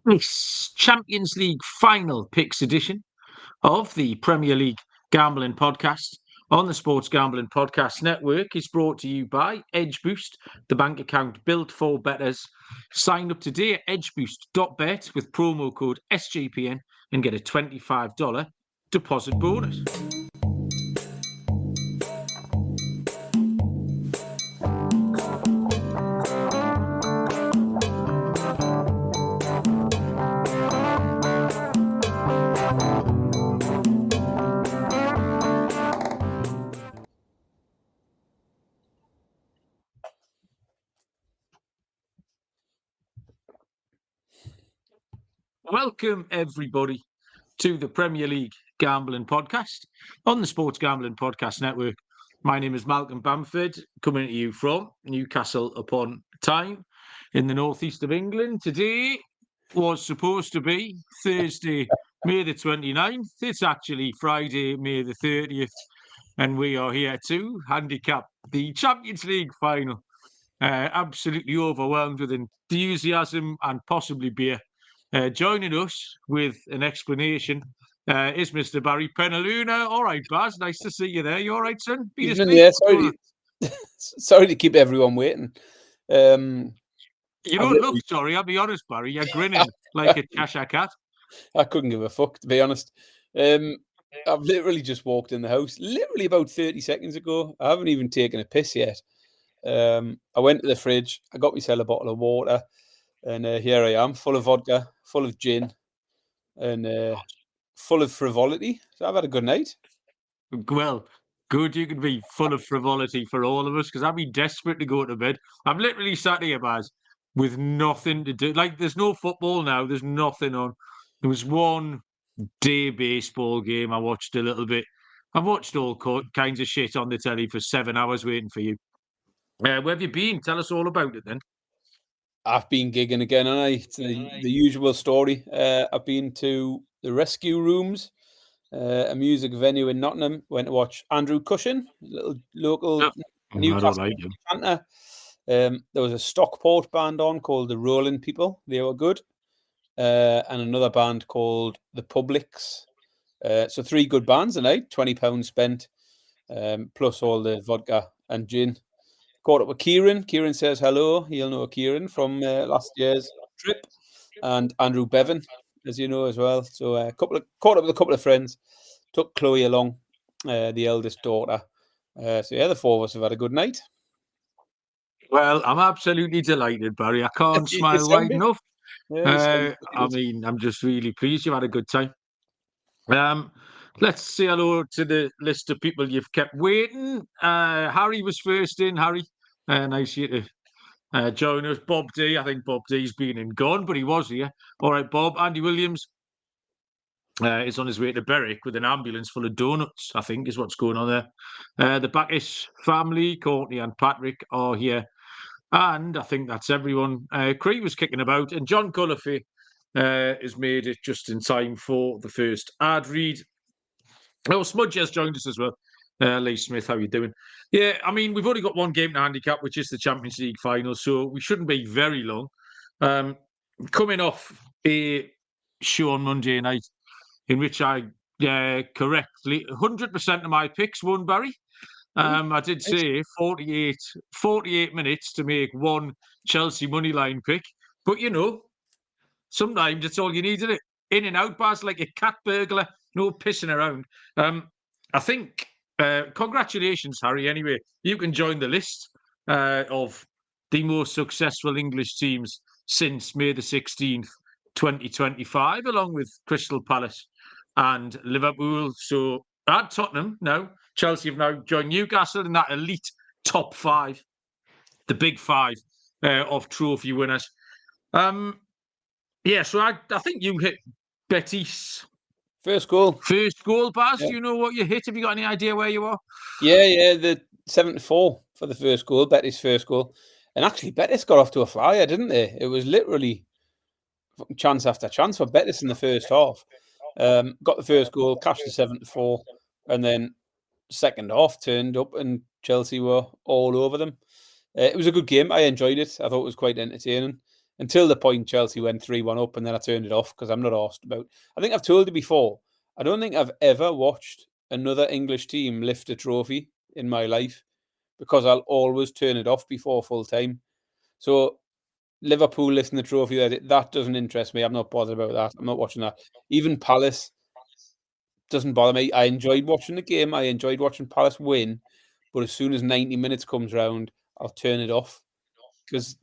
This Champions League final picks edition of the Premier League Gambling Podcast on the Sports Gambling Podcast Network is brought to you by Edge Boost, the bank account built for bettors. Sign up today at edgeboost.bet with promo code SGPN and get a $25 deposit bonus. Welcome, everybody, to the Premier League Gambling Podcast on the Sports Gambling Podcast Network. My name is Malcolm Bamford, coming to you from Newcastle upon Tyne in the northeast of England. Today was supposed to be Thursday, May the 29th. It's actually Friday, May the 30th, and we are here to handicap the Champions League final. Absolutely overwhelmed with enthusiasm and possibly beer. Joining us with an explanation is Mr. Barry Penaluna. All right, Baz, nice to see you there. You all right, son? Yeah, sorry to keep everyone waiting. You don't look sorry, I'll be honest, Barry. You're grinning like a Cheshire cat. I couldn't give a fuck, to be honest. I've literally just walked in the house, literally about 30 seconds ago. I haven't even taken a piss yet. I went to the fridge, I got myself a bottle of water, and here I am, full of vodka, full of gin, and full of frivolity. So I've had a good night. Well, good you can be full of frivolity for all of us, because I'd be desperate to go to bed. I'm literally sat here, Baz, with nothing to do. Like, there's no football now, there's nothing on. There was one day baseball game I watched a little bit. I've watched all kinds of shit on the telly for 7 hours waiting for you. Where have you been? Tell us all about it then. I've been gigging again, and it's the usual story. I've been to the Rescue Rooms, a music venue in Nottingham. Went to watch Andrew Cushin, a little local Newcastle chanter. There was a Stockport band on called the Rolling People. They were good. And another band called the Publics. So 3 good bands a night, £20 spent, plus all the vodka and gin. Caught up with Kieran. Kieran says hello. He'll know Kieran from last year's trip. And Andrew Bevan, as you know, as well. So caught up with a couple of friends. Took Chloe along, the eldest daughter. So yeah, the 4 of us have had a good night. Well, I'm absolutely delighted, Barry. I can't smile wide enough. I mean, I'm just really pleased you had a good time. Let's say hello to the list of people you've kept waiting. Harry was first in. Harry, nice of you to join us. Bob D, I think Bob D's been and gone, but he was here. All right, Bob. Andy Williams is on his way to Berwick with an ambulance full of donuts, I think, is what's going on there. The Backish family, Courtney and Patrick, are here. And I think that's everyone. Cree was kicking about, and John Culliffe has made it just in time for the first ad read. Oh, Smudge has joined us as well. Lee Smith, how you doing? Yeah, I mean, we've only got one game to handicap, which is the Champions League final, so we shouldn't be very long. Coming off a show on Monday night in which I correctly 100% of my picks won, Barry. I did say 48 minutes to make one Chelsea moneyline pick, but you know, sometimes it's all you need, isn't it? In and out, Baz, like a cat burglar, no pissing around. I think, congratulations, Harry, anyway. You can join the list of the most successful English teams since May the 16th, 2025, along with Crystal Palace and Liverpool. So, and Tottenham now. Chelsea have now joined Newcastle in that elite top 5, the big 5 of trophy winners. Yeah, so I think you hit Betis. First goal, Baz. Yeah. Do you know what you hit? Have you got any idea where you are? Yeah, the 74 for the first goal, Betis' first goal. And actually, Betis got off to a flyer, didn't they? It was literally chance after chance for Betis in the first half. Got the first goal, cashed the 74, and then second half turned up and Chelsea were all over them. It was a good game. I enjoyed it. I thought it was quite entertaining. until the point Chelsea went 3-1 up, and then I turned it off because I'm not asked about. I think I've told you before, I don't think I've ever watched another English team lift a trophy in my life because I'll always turn it off before full time. So Liverpool lifting the trophy, that doesn't interest me. I'm not bothered about that. I'm not watching that. Even Palace doesn't bother me. I enjoyed watching the game. I enjoyed watching Palace win. But as soon as 90 minutes comes round, I'll turn it off because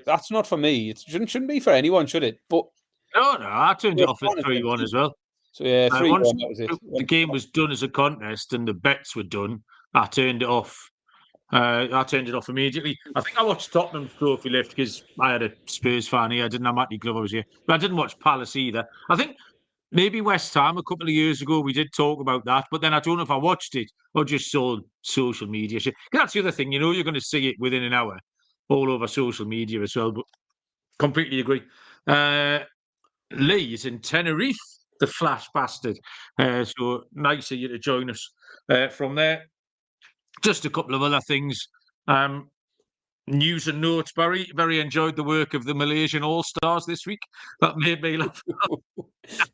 that's not for me. It shouldn't be for anyone, should it? But no, I turned it off at 3-1 as well. So yeah, 3-1. Once That was it. the game was done as a contest and the bets were done, I turned it off. I turned it off immediately. I think I watched Tottenham's trophy lift because I had a Spurs fan here. I didn't have Matty Glover was here, but I didn't watch Palace either. I think maybe West Ham a couple of years ago we did talk about that, but then I don't know if I watched it or just saw social media shit. That's the other thing, you're going to see it within an hour all over social media as well. But completely agree. Lee is in Tenerife, the flash bastard. So nice of you to join us from there. Just a couple of other things. News and notes, Barry. Very enjoyed the work of the Malaysian All-Stars this week. That made me laugh.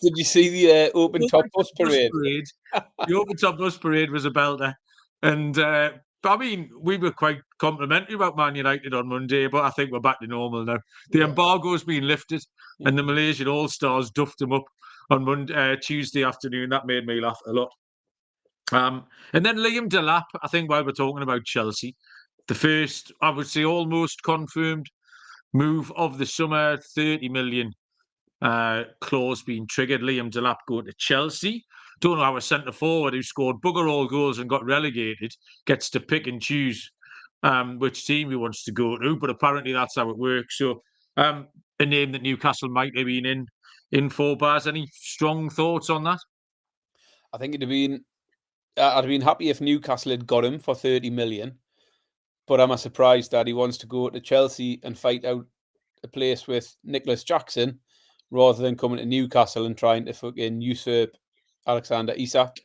Did you see the open top bus parade? The open top bus parade was a belter. And I mean, we were quite complimentary about Man United on Monday, but I think we're back to normal now. The embargo's been lifted, and the Malaysian All-Stars duffed them up on Tuesday afternoon. That made me laugh a lot. And then Liam Delap, I think while we're talking about Chelsea, the first, I would say, almost confirmed move of the summer, 30 million clause being triggered. Liam Delap going to Chelsea. Don't know how a centre-forward who scored bugger all goals and got relegated gets to pick and choose which team he wants to go to, but apparently that's how it works. So a name that Newcastle might have been in for, Baz. Any strong thoughts on that? I think I'd have been happy if Newcastle had got him for 30 million. But I'm surprised that he wants to go to Chelsea and fight out a place with Nicholas Jackson rather than coming to Newcastle and trying to fucking usurp Alexander Isak.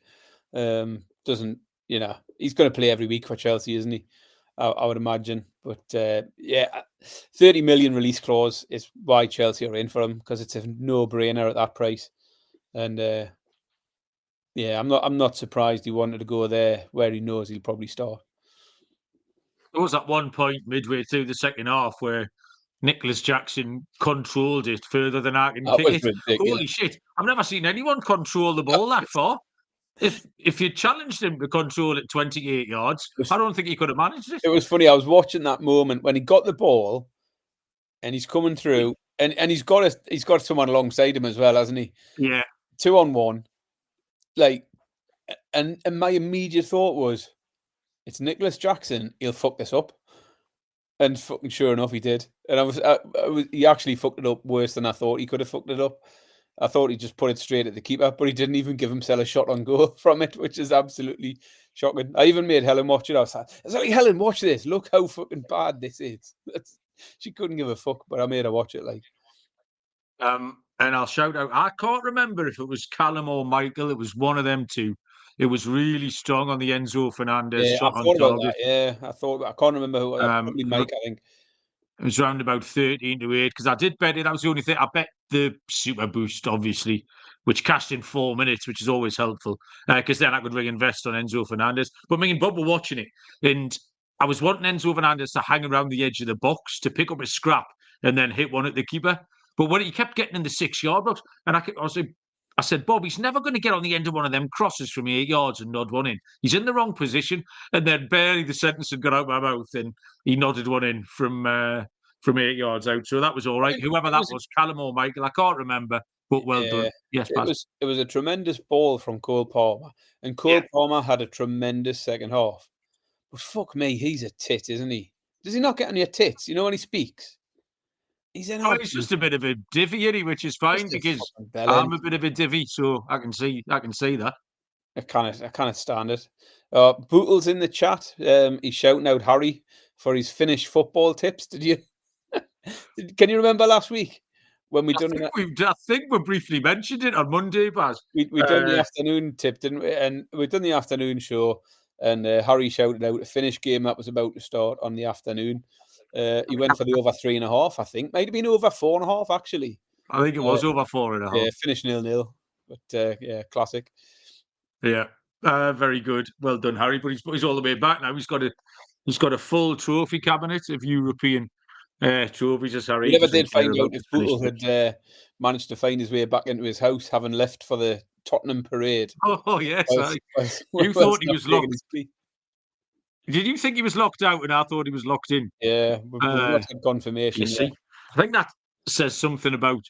He's going to play every week for Chelsea, isn't he? I would imagine. But 30 million release clause is why Chelsea are in for him, because it's a no-brainer at that price. And I'm not surprised he wanted to go there where he knows he'll probably start. There was at one point midway through the second half where Nicholas Jackson controlled it further than I can kick it. Ridiculous. Holy shit. I've never seen anyone control the ball that far. If you challenged him to control it 28 yards, I don't think he could have managed it. It was funny. I was watching that moment when he got the ball and he's coming through and he's got someone alongside him as well, hasn't he? Yeah. 2-on-1. Like, and my immediate thought was, it's Nicholas Jackson. He'll fuck this up. And fucking sure enough, he did. And he actually fucked it up worse than I thought he could have fucked it up. I thought he just put it straight at the keeper, but he didn't even give himself a shot on goal from it, which is absolutely shocking. I even made Helen watch it. I was like, Helen, watch this. Look how fucking bad this is. She couldn't give a fuck, but I made her watch it. And I'll shout out, I can't remember if it was Callum or Michael. It was one of them two. It was really strong on the Enzo Fernandez shot on target. I can't remember who. Probably Mike, I think. It was round about 13-8 because I did bet it. That was the only thing. I bet the Super Boost, obviously, which cashed in 4 minutes, which is always helpful because then I could reinvest on Enzo Fernandez. But me and Bob were watching it, and I was wanting Enzo Fernandez to hang around the edge of the box to pick up a scrap and then hit one at the keeper. But when he kept getting in the 6-yard box, and I said, Bob, he's never going to get on the end of one of them crosses from 8 yards and nod one in. He's in the wrong position. And then barely the sentence had got out of my mouth and he nodded one in from 8 yards out. So that was all right. Whoever that was, Callum or Michael, I can't remember, but well done. Yes, it was a tremendous ball from Cole Palmer. And Cole Palmer had a tremendous second half. But fuck me, he's a tit, isn't he? Does he not get on your tits? You know when he speaks? He's just a bit of a divvy, which is fine because I'm a bit of a divvy, so I can see that. I can't stand it. Bootle's in the chat. He's shouting out Harry for his Finnish football tips. Did you? Can you remember last week when we done? I think we briefly mentioned it on Monday, Baz. We done the afternoon tip, didn't we? And we done the afternoon show, and Harry shouted out a Finnish game that was about to start on the afternoon. He went for the over 3.5, I think. Might have been over 4.5, actually. I think it was over 4.5. Yeah, finished 0-0. But yeah, classic. Yeah, very good. Well done, Harry. But he's all the way back now. He's got a full trophy cabinet of European trophies, as Harry. We never did find out if Bootle had managed to find his way back into his house, having left for the Tottenham parade. Oh yes, you thought he was locked. Did you think he was locked out, and I thought he was locked in? Yeah, we've not had confirmation. You see, I think that says something about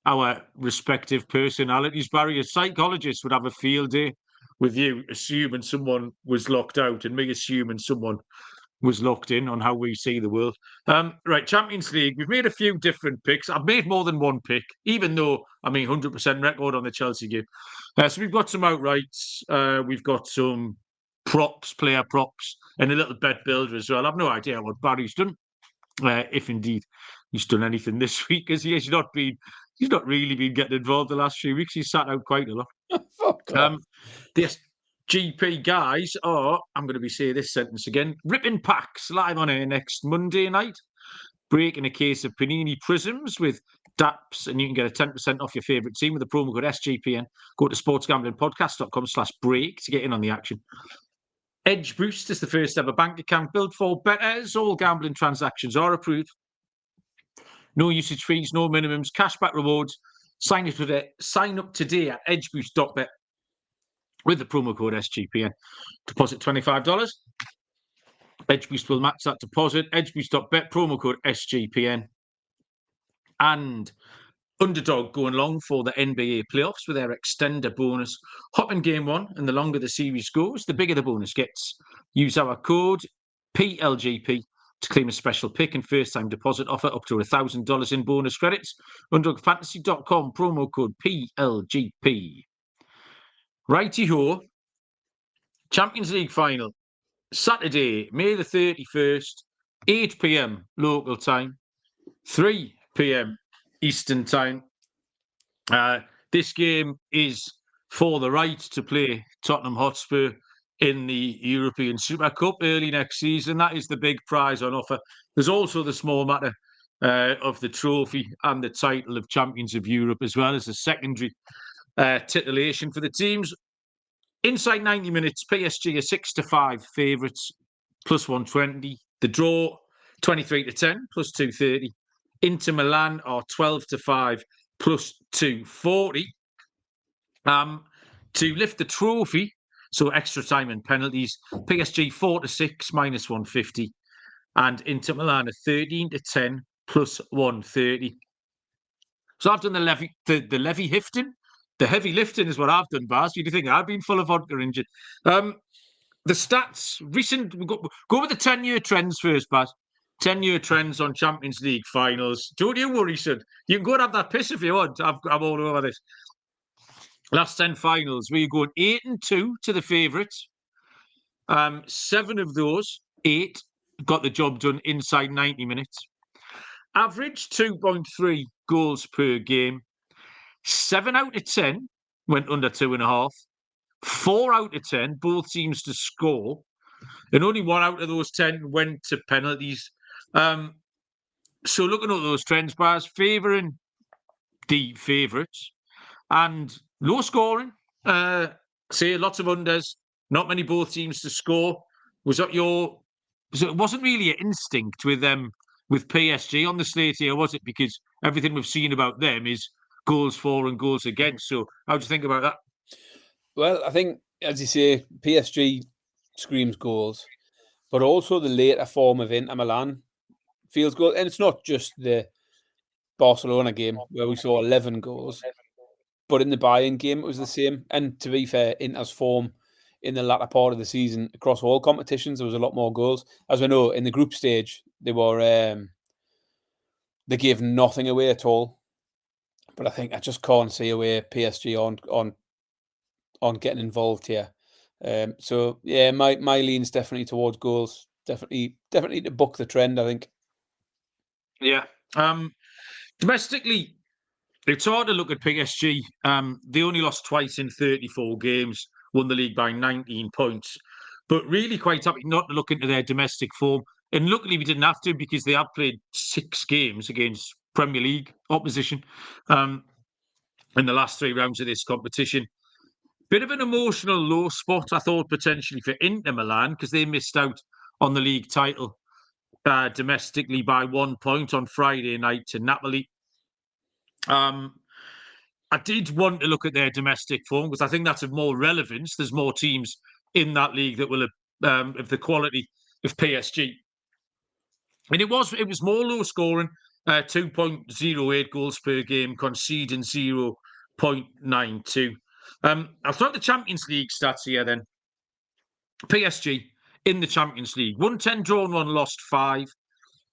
our respective personalities. Barry, a psychologist would have a field day with you assuming someone was locked out and me assuming someone was locked in on how we see the world. Right, Champions League. We've made a few different picks. I've made more than one pick, even though, 100% record on the Chelsea game. So we've got some outrights. We've got some props, player props, and a little bet builder as well. I've no idea what Barry's done, if indeed he's done anything this week, because he's not really been getting involved the last few weeks. He's sat out quite a lot. Fuck off. The SGP guys are, I'm going to be saying this sentence again, ripping packs live on air next Monday night, breaking a case of Panini Prisms with DAPS, and you can get a 10% off your favourite team with the promo code SGPN. Go to sportsgamblingpodcast.com/break to get in on the action. Edge Boost is the first ever bank account built for bettors. All gambling transactions are approved. No usage fees, no minimums, cashback rewards. Sign up today at edgeboost.bet with the promo code SGPN. Deposit $25. EdgeBoost will match that deposit. Edgeboost.bet, promo code SGPN. And Underdog going long for the NBA playoffs with their extender bonus. Hop in game one, and the longer the series goes, the bigger the bonus gets. Use our code PLGP to claim a special pick and first-time deposit offer up to $1,000 in bonus credits. UnderdogFantasy.com, promo code PLGP. Righty-ho. Champions League final. Saturday, May the 31st, 8 p.m. local time, 3 p.m. Eastern time. This game is for the right to play Tottenham Hotspur in the European Super Cup early next season. That is the big prize on offer. There's also the small matter of the trophy and the title of Champions of Europe, as well as a secondary titillation for the teams. Inside 90 minutes, PSG are 6-5 favourites, plus 120. The draw, 23-10, plus 230. Inter Milan are 12-5, plus 240. To lift the trophy, so extra time and penalties, PSG 4-6, minus 150. And Inter Milan are 13-10, plus 130. So I've done the levy lifting. The heavy lifting is what I've done, Baz. Do you think I've been full of vodka injured? The stats, recent, go with the 10-year trends first, Baz. 10-year trends on Champions League finals. Don't you worry, son. You can go and have that piss if you want. I'm all over this. Last 10 finals, we're going 8-2 to the favourites. 7 of those, 8, got the job done inside 90 minutes. Average 2.3 goals per game. 7 out of 10 went under 2.5. 4 out of 10, both teams to score. And only 1 out of those 10 went to penalties. So looking at those trends, Bars, favouring the favourites. And low scoring. Say lots of unders. Not many both teams to score. It wasn't really an instinct with PSG on the slate here, was it? Because everything we've seen about them is goals for and goals against. So how do you think about that? Well, I think, as you say, PSG screams goals, but also the later form of Inter Milan feels good. And it's not just the Barcelona game where we saw 11 goals, but in the Bayern game, it was the same. And to be fair, Inter's form in the latter part of the season across all competitions, there was a lot more goals. As we know, in the group stage, they gave nothing away at all. But I think I just can't see a way PSG on getting involved here. So yeah, my lean's definitely towards goals. Definitely to buck the trend, I think. Yeah. Domestically, it's hard to look at PSG. They only lost twice in 34 games, won the league by 19 points. But really quite happy not to look into their domestic form. And luckily we didn't have to, because they have played 6 games against Premier League opposition in the last 3 rounds of this competition. Bit of an emotional low spot, I thought, potentially for Inter Milan, because they missed out on the league title domestically by 1 point on Friday night to Napoli. I did want to look at their domestic form, because I think that's of more relevance. There's more teams in that league that will have the quality of PSG. And it was more low scoring, 2.08 goals per game, conceding 0.92. I'll start the Champions League stats here then. PSG in the Champions League, 1-10 drawn 1, lost 5,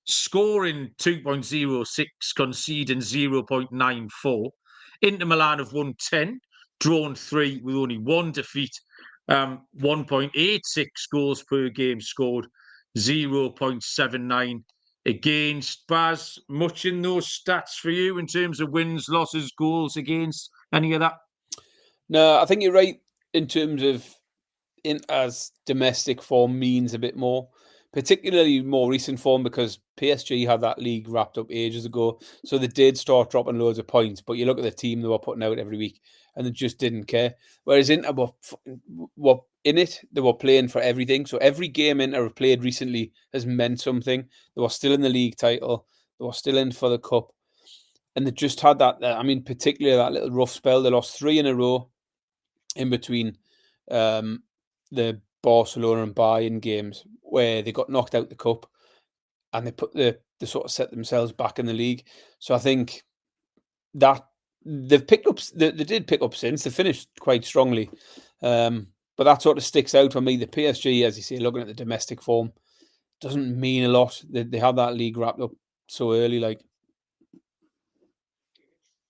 scoring 2.06, conceding 0.94. Inter Milan have won 10, drawn 3 with only 1 defeat, 1.86 goals per game scored, 0.79 against. Baz, much in those stats for you in terms of wins, losses, goals against, any of that? No, I think you're right in terms of Inter's domestic form means a bit more, particularly more recent form, because PSG had that league wrapped up ages ago. So they did start dropping loads of points, but you look at the team they were putting out every week and they just didn't care. Whereas Inter were in it, they were playing for everything. So every game Inter have played recently has meant something. They were still in the league title. They were still in for the cup. And they just had that, particularly that little rough spell. They lost 3 in a row in between the Barcelona and Bayern games, where they got knocked out the cup, and they sort of set themselves back in the league. So I think that they've picked up. They did pick up since they finished quite strongly, but that sort of sticks out for me. The PSG, as you say, looking at the domestic form, doesn't mean a lot. They had that league wrapped up so early, like.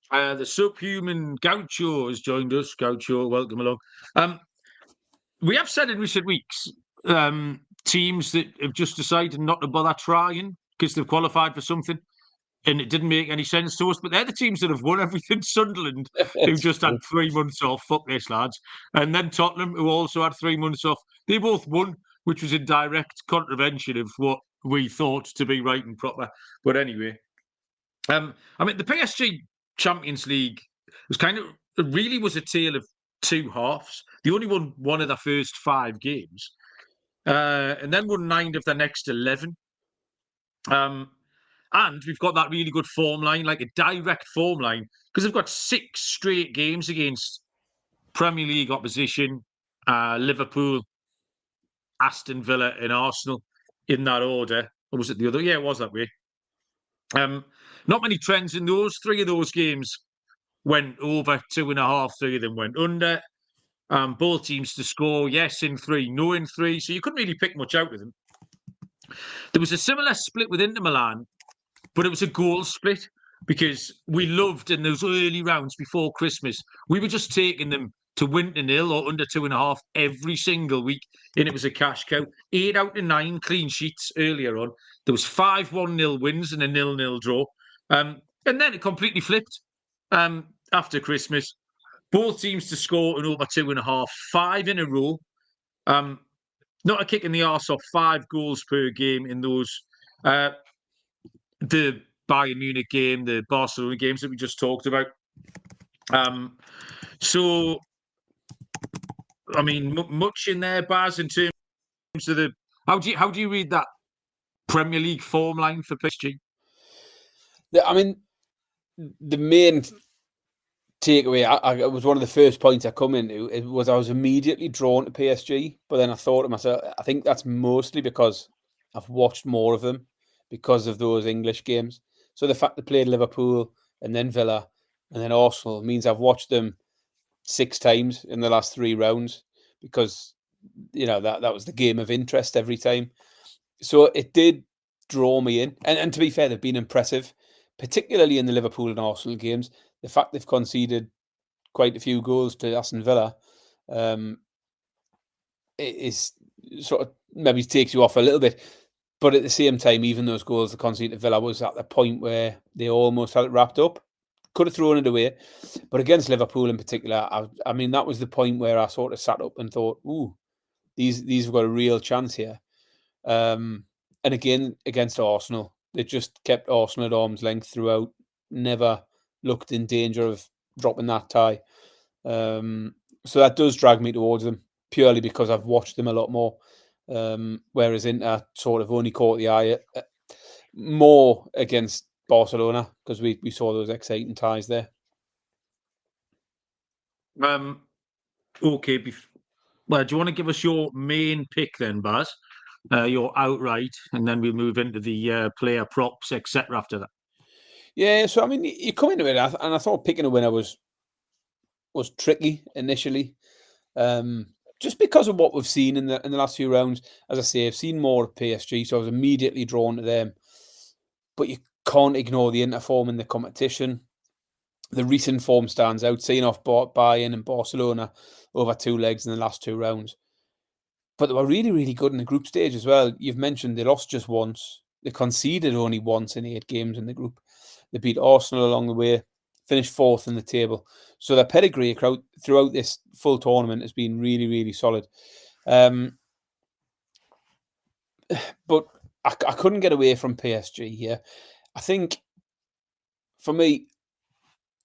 The subhuman Gaucho has joined us. Gaucho, welcome along. We have said in recent weeks, teams that have just decided not to bother trying because they've qualified for something, and it didn't make any sense to us. But they're the teams that have won everything. Sunderland, who just had 3 months off. Fuck this, lads. And then Tottenham, who also had 3 months off. They both won, which was in direct contravention of what we thought to be right and proper. But anyway, the PSG Champions League really was a tale of 2 halves. They only won 1 of their first 5 games, and then won 9 of their next 11. And we've got that really good form line, like a direct form line, because they've got 6 straight games against Premier League opposition, Liverpool, Aston Villa, and Arsenal, in that order. Or was it the other? Yeah, it was that way. Not many trends in those. 3 of those games went over 2.5. 3 of them went under. Both teams to score, yes in 3, no in 3. So you couldn't really pick much out of them. There was a similar split with Inter Milan, but it was a goal split, because we loved in those early rounds before Christmas, we were just taking them to win to 0 or under 2.5 every single week, and it was a cash cow. 8 out of 9 clean sheets earlier on. There was 5 1-0 wins and a 0-0 draw. And then it completely flipped after Christmas. Both teams to score in over 2.5, 5 in a row. Not a kick in the arse off, 5 goals per game in those. The Bayern Munich game, the Barcelona games that we just talked about. So, I mean, much in there, Baz, in terms of the... How do you read that Premier League form line for PSG? The main takeaway, it was one of the first points I come into, I was immediately drawn to PSG, but then I thought to myself, I think that's mostly because I've watched more of them because of those English games. So the fact they played Liverpool and then Villa and then Arsenal means I've watched them 6 times in the last 3 rounds, because that was the game of interest every time. So it did draw me in, and to be fair, they've been impressive, particularly in the Liverpool and Arsenal games. The fact they've conceded quite a few goals to Aston Villa is sort of maybe takes you off a little bit. But at the same time, even those goals they conceded to Villa was at the point where they almost had it wrapped up. Could have thrown it away. But against Liverpool in particular, that was the point where I sort of sat up and thought, ooh, these have got a real chance here. And And again, against Arsenal, they just kept Arsenal at arm's length throughout, never looked in danger of dropping that tie. So that does drag me towards them, purely because I've watched them a lot more. Whereas Inter sort of only caught the eye more against Barcelona, because we saw those exciting ties there. Okay. Well, do you want to give us your main pick then, Baz? Your outright, and then we'll move into the player props, etc. after that. Yeah, so I mean, you come into it, and I thought picking a winner was tricky initially, just because of what we've seen in the last few rounds. As I say, I've seen more of PSG, so I was immediately drawn to them. But you can't ignore the Inter form in the competition. The recent form stands out, seeing off Bayern and Barcelona over 2 legs in the last 2 rounds. But they were really, really good in the group stage as well. You've mentioned they lost just once. They conceded only once in 8 games in the group. They beat Arsenal along the way, finished 4th in the table. So their pedigree throughout this full tournament has been really, really solid. But I couldn't get away from PSG here. I think, for me,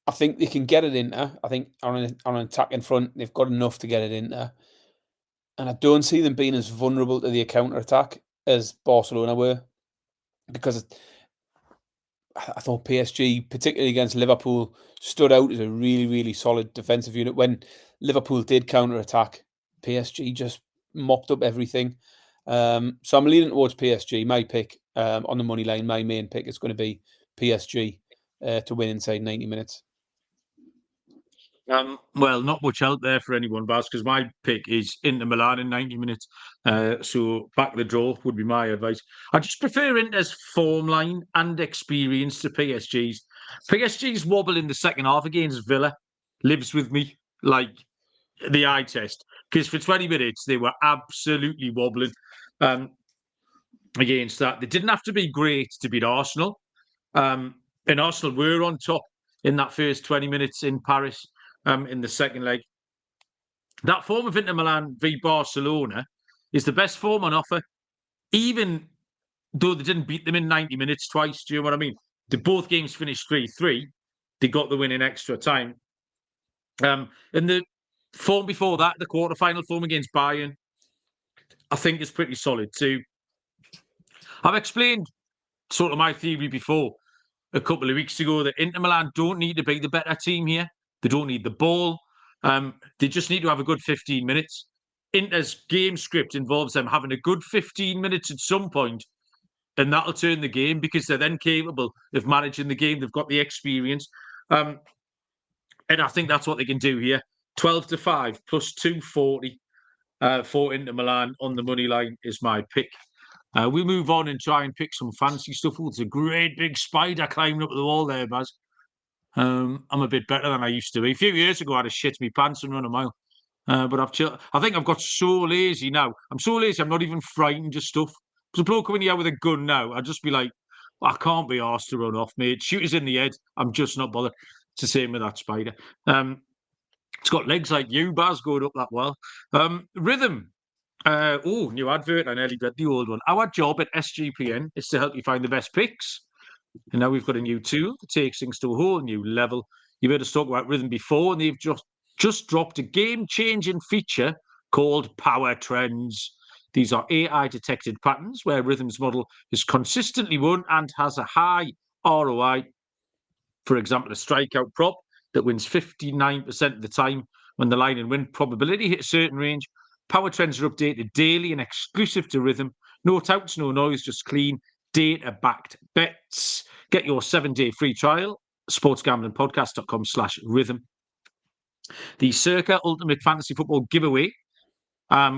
I think they can get it in there. I think on an attacking front, they've got enough to get it in there. And I don't see them being as vulnerable to the counter-attack as Barcelona were, because I thought PSG, particularly against Liverpool, stood out as a really, really solid defensive unit. When Liverpool did counter-attack, PSG just mopped up everything. So I'm leaning towards PSG. My pick on the money line, my main pick is going to be PSG to win inside 90 minutes. Well, not much out there for anyone, Baz, because my pick is Inter Milan in 90 minutes. So back the draw would be my advice. I just prefer Inter's form line and experience to PSG's. PSG's wobble in the second half against Villa lives with me like the eye test, because for 20 minutes they were absolutely wobbling against that. They didn't have to be great to beat Arsenal. And Arsenal were on top in that first 20 minutes in Paris. In the second leg. That form of Inter Milan v Barcelona is the best form on offer, even though they didn't beat them in 90 minutes twice. Do you know what I mean? Both games finished 3-3. They got the win in extra time. And the form before that, the quarter-final form against Bayern, I think is pretty solid too. I've explained sort of my theory before a couple of weeks ago that Inter Milan don't need to be the better team here. They don't need the ball. They just need to have a good 15 minutes. Inter's game script involves them having a good 15 minutes at some point, and that'll turn the game, because they're then capable of managing the game. They've got the experience. And I think that's what they can do here. 12-5 plus 240 for Inter Milan on the money line is my pick. We move on and try and pick some fancy stuff. Oh, it's a great big spider climbing up the wall there, Baz. I'm a bit better than I used to be. A few years ago, I'd have shit my pants and run a mile. But I think I've got so lazy now. I'm so lazy, I'm not even frightened of stuff. There's a bloke coming here with a gun now, I'd just be like, I can't be asked to run off, mate. Shoot us in the head. I'm just not bothered. It's the same with that spider. It's got legs like you, Baz, going up that well. Rhythm. New advert. I nearly read the old one. Our job at SGPN is to help you find the best picks. And now we've got a new tool that takes things to a whole new level. You've heard us talk about Rhythm before, and they've just dropped a game-changing feature called Power Trends. These are AI-detected patterns where Rhythm's model has consistently won and has a high ROI. For example, a strikeout prop that wins 59% of the time when the line and win probability hit a certain range. Power Trends are updated daily and exclusive to Rhythm. No touts, no noise, just clean, data-backed bets. Get your 7-day free trial, sportsgamblingpodcast.com/rhythm. The Circa Ultimate Fantasy Football giveaway.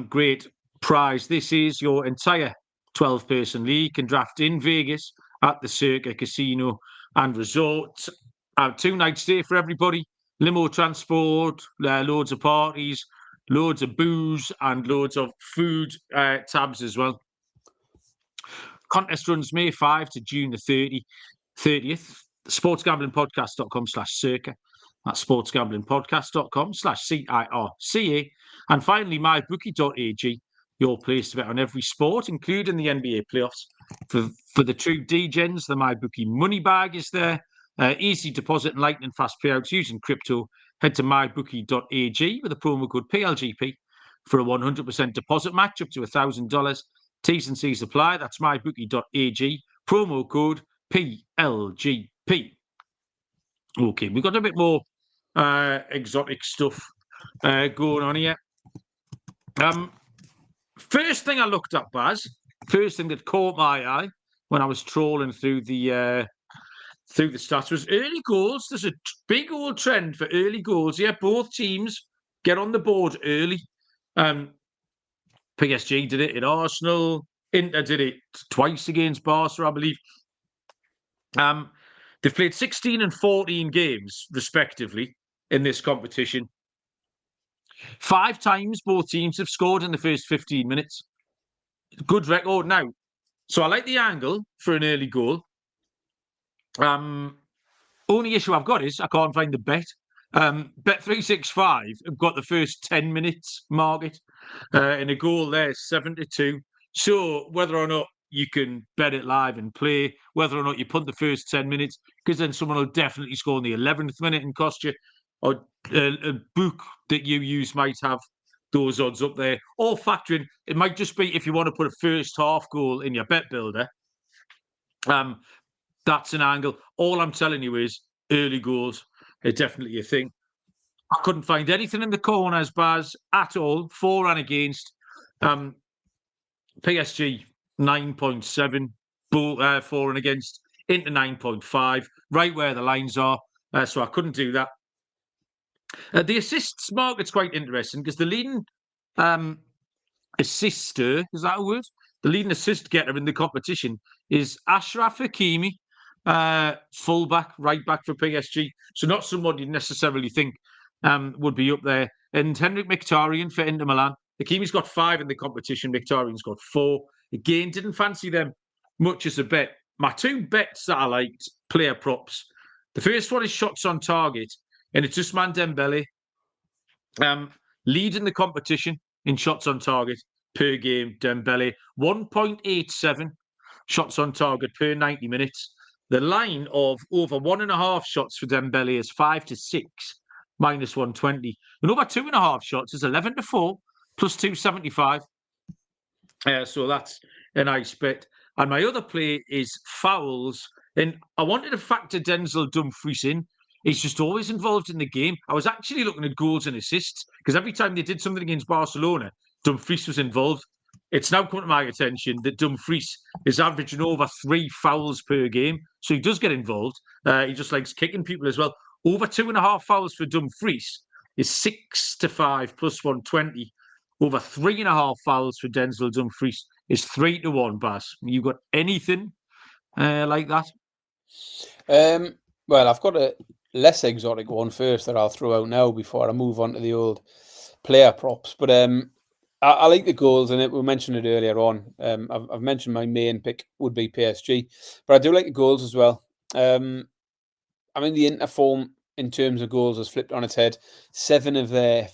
Great prize. This is your entire 12-person league. You can draft in Vegas at the Circa Casino and Resort. 2-night stay for everybody. Limo transport, loads of parties, loads of booze, and loads of food tabs as well. Contest runs May 5 to June the 30th. Sportsgamblingpodcast.com/circa. That's sportsgamblingpodcast.com/CIRCA. And finally, mybookie.ag. your place to bet on every sport, including the NBA playoffs. For the true degens, the MyBookie money bag is there. Easy deposit and lightning fast payouts using crypto. Head to mybookie.ag with the promo code PLGP for a 100% deposit match up to $1,000. T's and C's apply. That's mybookie.ag, promo code PLGP. Okay, we've got a bit more exotic stuff going on here. First thing I looked at, Baz, first thing that caught my eye when I was trolling through the stats was early goals. There's a big old trend for early goals here. Both teams get on the board early. PSG did it at Arsenal. Inter did it twice against Barca, I believe. They've played 16 and 14 games, respectively, in this competition. 5 times both teams have scored in the first 15 minutes. Good record now. So I like the angle for an early goal. Only issue I've got is I can't find the bet. Bet365 have got the first 10 minutes market. And a goal there is 7-2. So whether or not you can bet it live and play, whether or not you punt the first 10 minutes, because then someone will definitely score in the 11th minute and cost you, or a book that you use might have those odds up there. Or factoring, it might just be if you want to put a first half goal in your bet builder, that's an angle. All I'm telling you is early goals are definitely a thing. I couldn't find anything in the corners, Baz, at all, for and against. PSG 9.7, for and against, into 9.5, right where the lines are. So I couldn't do that. The assists market's quite interesting because the leading assister, is that a word? The leading assist getter in the competition is Achraf Hakimi, fullback, right back for PSG. So not someone you'd necessarily think would be up there. And Henrik Mkhitaryan for Inter Milan. Hakimi's got 5 in the competition. Mkhitaryan's got 4. Again, didn't fancy them much as a bet. My 2 bets that I liked, player props. The first one is shots on target, and it's Ousmane Dembele leading the competition in shots on target per game. Dembele 1.87 shots on target per 90 minutes. The line of over 1.5 shots for Dembele is 5-6, minus 120. And over 2.5 shots is 11-4, plus 275. So that's a nice bet. And my other play is fouls. And I wanted to factor Denzel Dumfries in. He's just always involved in the game. I was actually looking at goals and assists because every time they did something against Barcelona, Dumfries was involved. It's now come to my attention that Dumfries is averaging over 3 fouls per game. So he does get involved. He just likes kicking people as well. Over 2.5 fouls for Dumfries is 6-5 plus 120. Over 3.5 fouls for Denzel Dumfries is 3-1, Baz. You got anything like that? Well, I've got a less exotic one first that I'll throw out now before I move on to the old player props. But I like the goals, and we mentioned it earlier on. I've mentioned my main pick would be PSG, but I do like the goals as well. I mean, the Inter form in terms of goals has flipped on its head. 7 of their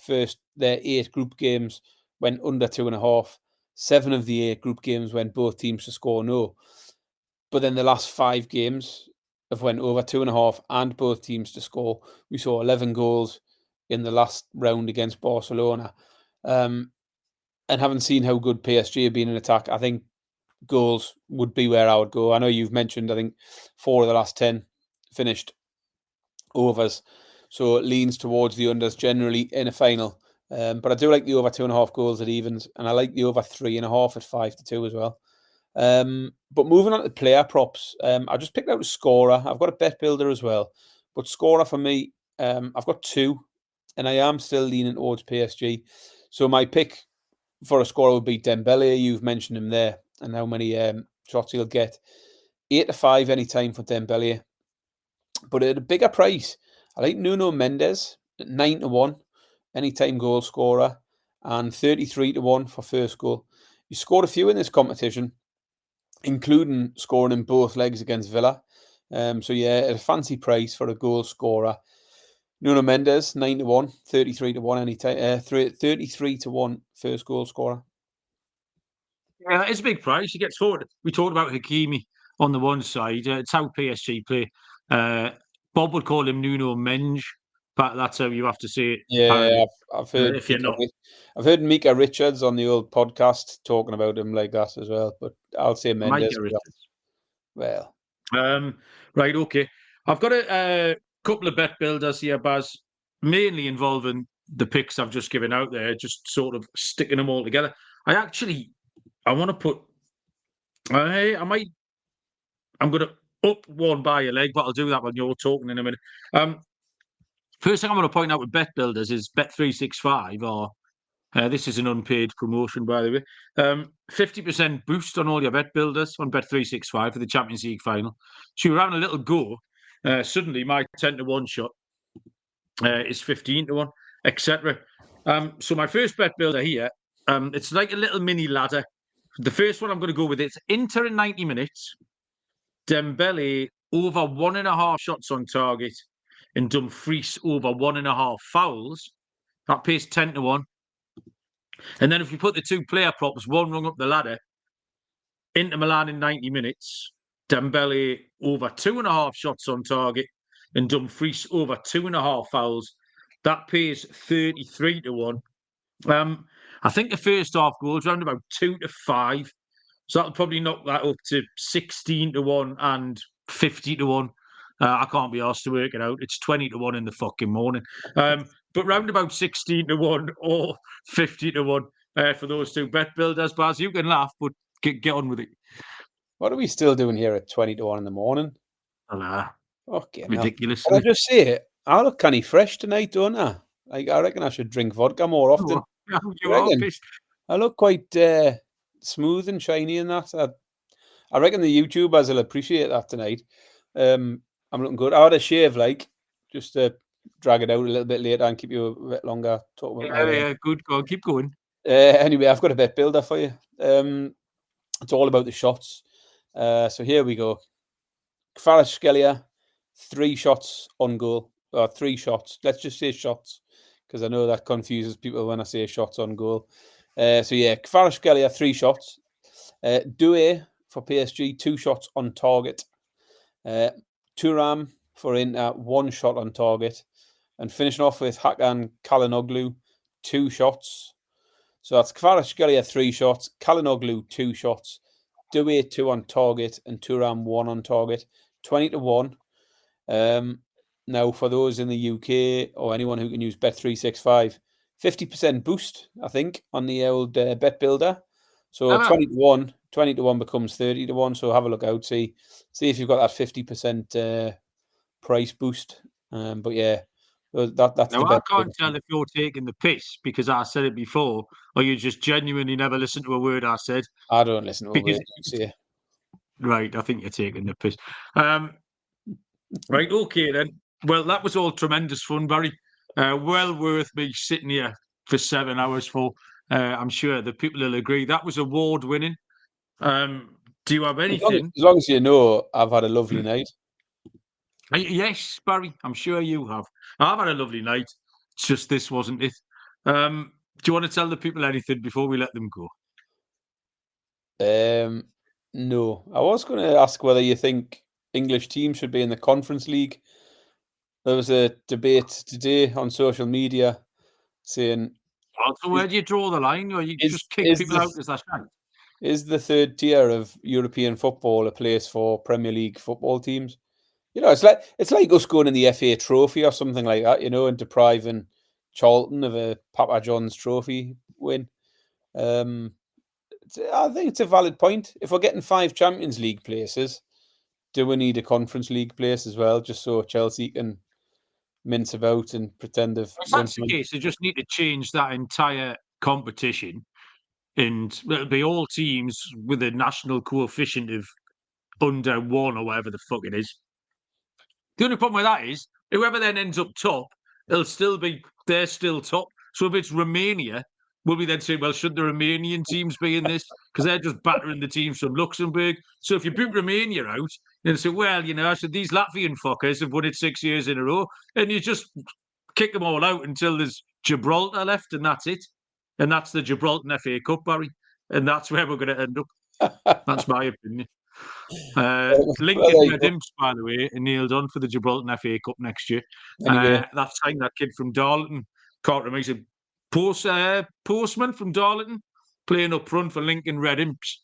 8 group games went under 2.5. 7 of the 8 group games went both teams to score no. But then the last 5 games have went over 2.5 and both teams to score. We saw 11 goals in the last round against Barcelona. And having seen how good PSG have been in attack, I think goals would be where I would go. I know you've mentioned, I think, 4 of the last 10 finished overs. So it leans towards the unders generally in a final. But I do like the over 2.5 goals at evens, and I like the over 3.5 at 5-2 as well. But moving on to player props, I just picked out a scorer. I've got a bet builder as well, but scorer for me, I've got 2, and I am still leaning towards PSG. So my pick for a scorer would be Dembele. You've mentioned him there, and how many shots he'll get. 8-5 anytime for Dembele, but at a bigger price, I like Nuno Mendes at 9-1 anytime goal scorer, and 33-1 for first goal. He scored a few in this competition, including scoring in both legs against Villa. So yeah, at a fancy price for a goal scorer. Nuno Mendes 9-1, 33-1 anytime, 33-1 first goal scorer. Yeah, it's a big price. He gets forward. We talked about Hakimi on the one side. It's how PSG play. Bob would call him Nuno Menj, but that's how you have to say it. Yeah, I've heard if you're not. I've heard Mika Richards on the old podcast talking about him like that as well. But I'll say Mendes. Well, right, okay. I've got a couple of bet builders here, Baz, mainly involving the picks I've just given out there, just sort of sticking them all together. I want to put. I'm going to up one by a leg, but I'll do that when you're talking in a minute. First thing I want to point out with bet builders is Bet365, or this is an unpaid promotion, by the way. 50% boost on all your bet builders on Bet365 for the Champions League final. So you're having a little go. Suddenly, my 10-1 shot is 15-1, etc. So my first bet builder here, it's like a little mini ladder. The first one I'm going to go with, it's Inter in 90 minutes. Dembele over 1.5 shots on target, and Dumfries over 1.5 fouls. That pays 10-1. And then if you put the two player props one rung up the ladder, Inter Milan in 90 minutes, Dembele over 2.5 shots on target, and Dumfries over 2.5 fouls. That pays 33-1. I think the first half goals around about 2-5. So that'll probably knock that up to 16-1 and 50-1. I can't be asked to work it out. It's 20-1 in the fucking morning. But round about 16-1 or 50-1 for those two bet builders. Baz, you can laugh, but get on with it. What are we still doing here at 20-1 in the morning? Okay, ridiculous. Can I just say, I look kind of fresh tonight, don't I? Like, I reckon I should drink vodka more often. You are pissed. I look quite smooth and shiny in that. I reckon the YouTubers will appreciate that tonight. I'm looking good. I had a shave, just to drag it out a little bit later and keep you a bit longer talking about Yeah, good. Go on, keep going. Anyway, I've got a bet builder for you. It's all about the shots. So here we go. Kvaratskhelia, 3 shots on goal. Or 3 shots. Let's just say shots, because I know that confuses people when I say shots on goal. So yeah, Kvaratskhelia, 3 shots. Doué for PSG, 2 shots on target. Thuram for Inter, 1 shot on target. And finishing off with Hakan Çalhanoğlu, 2 shots. So that's Kvaratskhelia, 3 shots, Çalhanoğlu, 2 shots, Doué, 2 on target, and Thuram, 1 on target. 20-1. Now, for those in the UK or anyone who can use Bet365, 50% boost, I think, on the old bet builder. So 20-1 becomes 30-1. So have a look out, see if you've got that 50% price boost. But yeah, that's now, I can't tell if you're taking the piss because I said it before, or you just genuinely never listen to a word I said. I don't listen to a word you say. Right, I think you're taking the piss. Right, okay then. Well, that was all tremendous fun, Barry. Well worth me sitting here for 7 hours for. I'm sure the people will agree. That was award-winning. Do you have anything? As long as you know, I've had a lovely night. Yes, Barry, I'm sure you have. I've had a lovely night. It's just this wasn't it. Do you want to tell the people anything before we let them go? No. I was going to ask whether you think English teams should be in the Conference League. There was a debate today on social media saying... So where do you draw the line? Or you just kick people out as that right? Is the third tier of European football a place for Premier League football teams? You know, it's like us going in the FA Trophy or something like that, you know, and depriving Charlton of a Papa John's Trophy win. I think it's a valid point. If we're getting 5 Champions League places, do we need a Conference League place as well, just so Chelsea can mince about and pretend they've won? If that's the case, they just need to change that entire competition, and it'll be all teams with a national coefficient of under 1 or whatever the fuck it is. The only problem with that is whoever then ends up top, they're still top. So if it's Romania, will we then say, well, should the Romanian teams be in this? Because they're just battering the teams from Luxembourg. So if you boot Romania out, then say, well, you know, so these Latvian fuckers have won it 6 years in a row, and you just kick them all out until there's Gibraltar left, and that's it. And that's the Gibraltar FA Cup, Barry. and that's where we're going to end up. That's my opinion. Well, Lincoln there you Red go. Imps, by the way, are nailed on for the Gibraltar FA Cup next year. Anyway, That time, that kid from Darlington, can't remember, he's a postman from Darlington, playing up front for Lincoln Red Imps.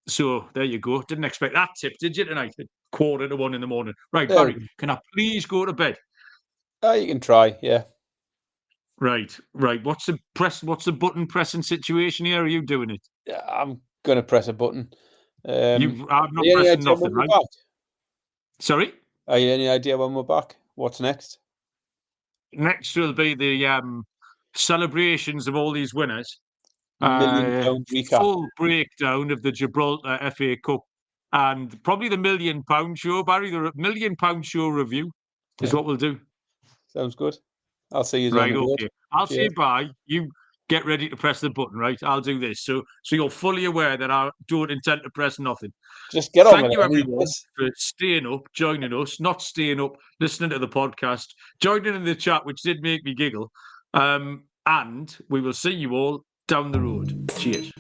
So there you go. Didn't expect that tip, did you, tonight? At 1:45 in the morning. Right, there Barry, can I please go to bed? you can try, yeah. Right. What's the button pressing situation here? Are you doing it? Yeah, I'm going to press a button. I'm not any pressing idea when nothing, we're right? back? Sorry? Are you any idea when we're back? What's next? Next will be the celebrations of all these winners. £1 million recap. Full breakdown of the Gibraltar FA Cup and probably the £1 million show, Barry. The £1 million show review is what we'll do. Sounds good. I'll see you on Right, the road. okay. I'll say Cheers. bye. You get ready to press the button, right? I'll do this. So you're fully aware that I don't intend to press nothing. Just get on Thank with you, it. everyone, for staying up, joining us, not staying up, listening to the podcast, joining in the chat, which did make me giggle. And we will see you all down the road. Cheers.